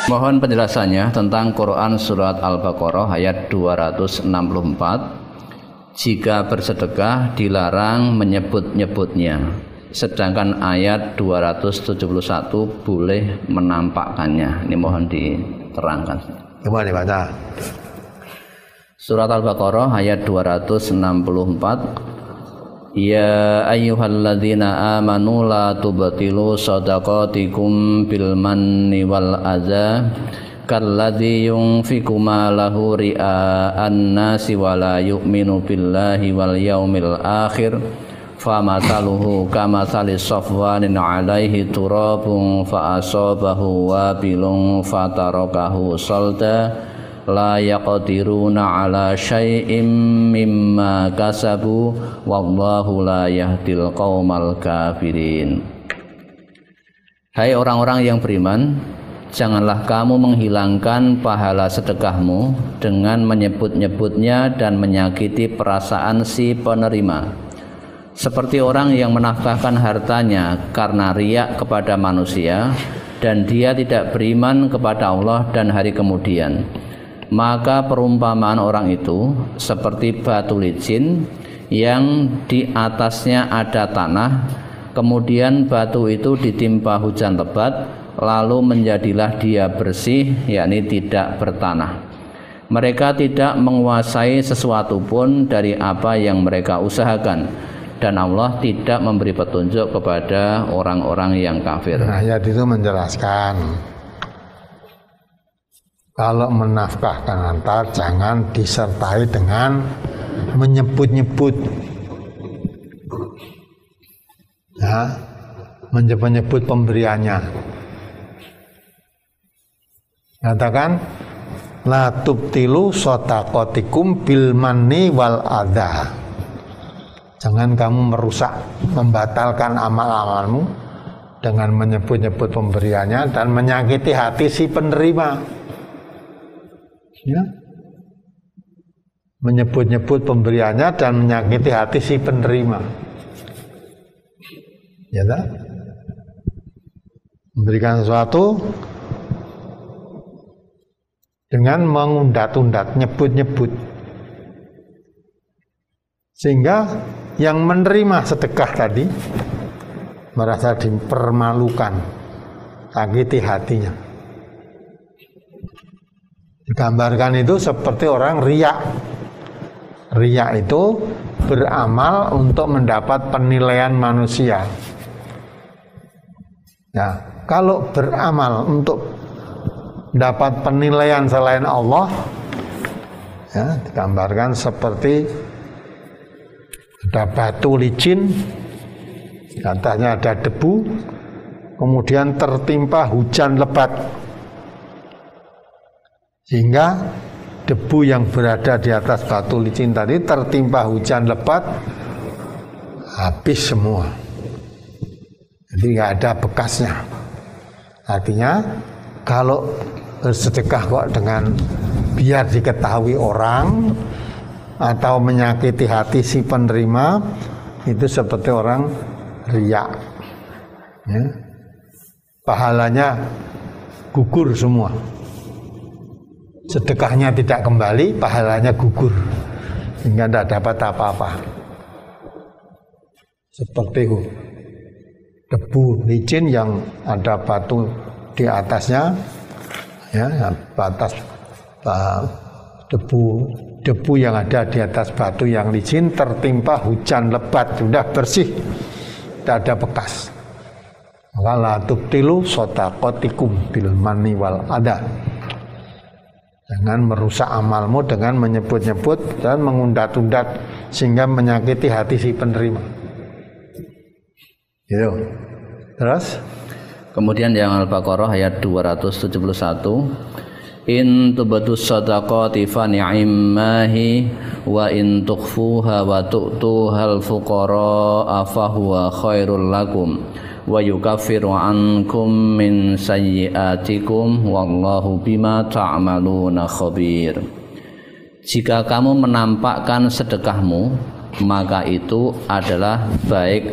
Mohon penjelasannya tentang Quran surat Al-Baqarah ayat 264. Jika bersedekah dilarang menyebut-nyebutnya, sedangkan ayat 271 boleh menampakkannya. Ini mohon diterangkan. Coba dibaca. Surat Al-Baqarah ayat 264. Ya ayyuhalladzina amanu la tubtilu shadaqatikum bil manni wal adza kalladzi yunfiqu malahu ria'an nasi wa la yu'minu billahi wal yaumil akhir famathaluhu kamathali safwanin 'alaihi turabun fa asabahu wabilun fatarakahu salda la yaqdiruna ala syai'im mimma kasabu wallahu la yahdil qaumal kafirin. Hai orang-orang yang beriman, janganlah kamu menghilangkan pahala sedekahmu dengan menyebut-nyebutnya dan menyakiti perasaan si penerima, seperti orang yang menafkahkan hartanya karena riya kepada manusia dan dia tidak beriman kepada Allah dan hari kemudian. Maka perumpamaan orang itu seperti batu licin yang di atasnya ada tanah, kemudian batu itu ditimpa hujan lebat, lalu menjadilah dia bersih, yakni tidak bertanah. Mereka tidak menguasai sesuatu pun dari apa yang mereka usahakan, dan Allah tidak memberi petunjuk kepada orang-orang yang kafir. Ayat itu menjelaskan kalau menafkahkan harta jangan disertai dengan menyebut-nyebut, ya, menyebut-nyebut pemberiannya. Katakan la tubtilu shadaqatikum bil manni wal adza. Jangan kamu merusak, membatalkan amal-amalmu dengan menyebut-nyebut pemberiannya dan menyakiti hati si penerima. Ya. Menyebut-nyebut pemberiannya dan menyakiti hati si penerima. Ya tak? Memberikan sesuatu dengan mengundat-undat, nyebut-nyebut, sehingga yang menerima sedekah tadi merasa dipermalukan, sakiti hatinya. Digambarkan itu seperti orang riya. Riya itu beramal untuk mendapat penilaian manusia. Ya, kalau beramal untuk dapat penilaian selain Allah, ya, digambarkan seperti ada batu licin, katanya ada debu, kemudian tertimpa hujan lebat, sehingga debu yang berada di atas batu licin tadi tertimpa hujan lebat, habis semua. Jadi nggak ada bekasnya. Artinya kalau bersedekah kok dengan biar diketahui orang atau menyakiti hati si penerima, itu seperti orang riya, ya. Pahalanya gugur semua. Sedekahnya tidak kembali, pahalanya gugur, sehingga tidak dapat apa-apa. Seperti debu licin yang ada batu di atasnya, ya, batas debu yang ada di atas batu yang licin tertimpa hujan lebat, sudah bersih, tidak ada bekas. Maka la tubtilu shadaqatikum bil manni wal adza. Jangan merusak amalmu dengan menyebut-nyebut dan mengundat-undat sehingga menyakiti hati si penerima. Gitu. Terus kemudian yang Al-Baqarah ayat 271. In tubadus sadaqati fa ni'mahi wa in tukhfuha wa tu'tuhal fuqara fa huwa khairul lakum wa yukaffiru ankum min sayyi'atikum wallahu bima ta'maluna khabir. Jika kamu menampakkan sedekahmu, maka itu adalah baik,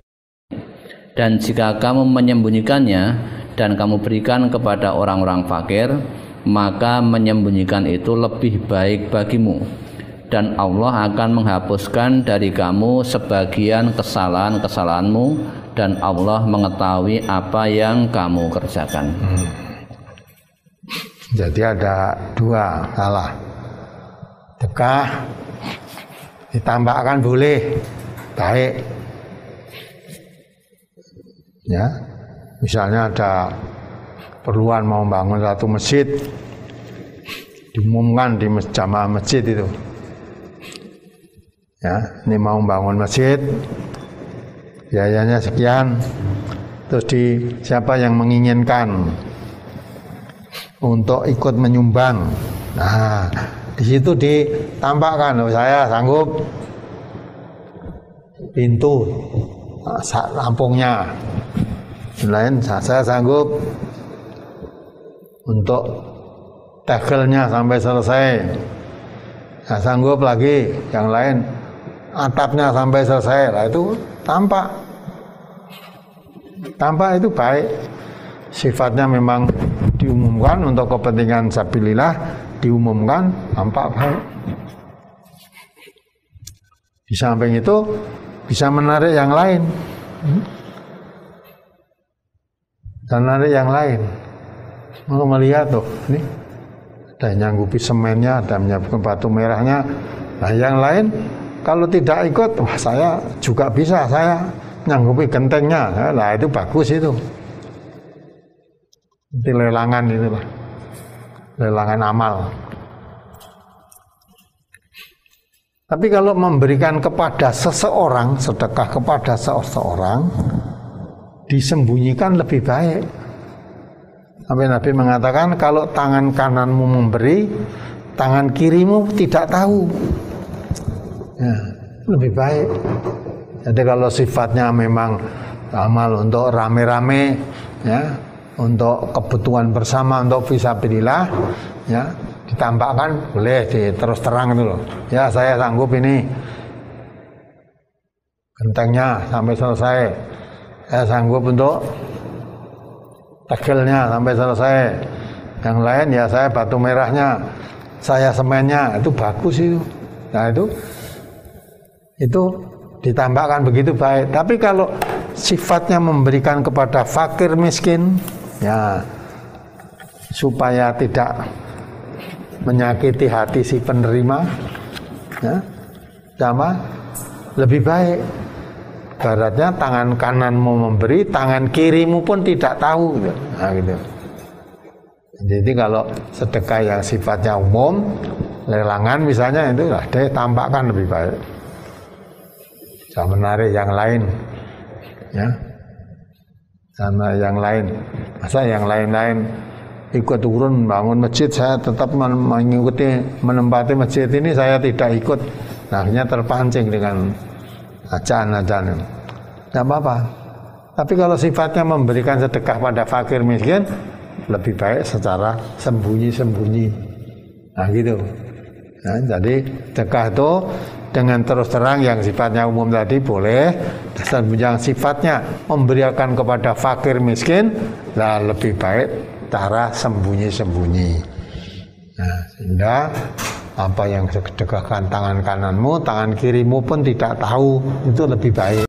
dan jika kamu menyembunyikannya dan kamu berikan kepada orang-orang fakir, maka menyembunyikan itu lebih baik bagimu, dan Allah akan menghapuskan dari kamu sebagian kesalahan-kesalahanmu, dan Allah mengetahui apa yang kamu kerjakan. Jadi ada dua salah. Sedekah ditambahkan boleh, baik. Ya, misalnya ada perluan mau bangun satu masjid, diumumkan di jamaah masjid itu. Ya, ini mau bangun masjid, biayanya sekian. Terus siapa yang menginginkan untuk ikut menyumbang. Nah, di situ ditampakkan, saya sanggup pintu rampungnya, lain saya sanggup untuk tegelnya sampai selesai, saya sanggup lagi yang lain atapnya sampai selesai. Lah itu tampak itu baik, sifatnya memang diumumkan untuk kepentingan sabilillah, diumumkan tampak baik. Di samping itu bisa menarik yang lain, dan menarik yang lain. Mau melihat tuh, ini ada yang nyanggupi semennya, ada yang menyiapkan batu merahnya. Nah yang lain kalau tidak ikut, wah saya juga bisa, saya nyanggupi gentengnya. Nah itu bagus itu. Itu lelangan itulah, lelangan amal. Tapi kalau memberikan kepada seseorang, sedekah kepada seseorang, disembunyikan lebih baik. Sampai Nabi mengatakan kalau tangan kananmu memberi, tangan kirimu tidak tahu. Ya, lebih baik. Jadi kalau sifatnya memang amal untuk rame-rame, ya, untuk kebutuhan bersama, untuk fisabilillah, ya, ditambahkan boleh, terus terang itu loh. Ya saya sanggup ini gentengnya sampai selesai, saya sanggup untuk tegelnya sampai selesai, yang lain ya saya batu merahnya, saya semennya, itu bagus itu. Nah itu ditambahkan begitu baik. Tapi kalau sifatnya memberikan kepada fakir miskin, ya supaya tidak menyakiti hati si penerima, ya, sama lebih baik. Baratnya tangan kananmu memberi, tangan kirimu pun tidak tahu. Nah, gitu. Jadi kalau sedekah yang sifatnya umum, lelangan misalnya, itu lah ditampakkan lebih baik. Jangan menarik yang lain, ya, sama yang lain. Masa yang lain-lain ikut turun bangun masjid, saya tetap mengikuti menempati masjid ini, saya tidak ikut. Nah, akhirnya terpancing dengan ajaran-ajaran. Tidak apa-apa. Tapi kalau sifatnya memberikan sedekah pada fakir miskin, lebih baik secara sembunyi-sembunyi. Nah gitu. Nah, jadi sedekah itu dengan terus terang yang sifatnya umum tadi boleh, dan yang sifatnya memberikan kepada fakir miskin, lah lebih baik cara sembunyi-sembunyi. Nah, sehingga apa yang sedekahkan tangan kananmu, tangan kirimu pun tidak tahu, itu lebih baik.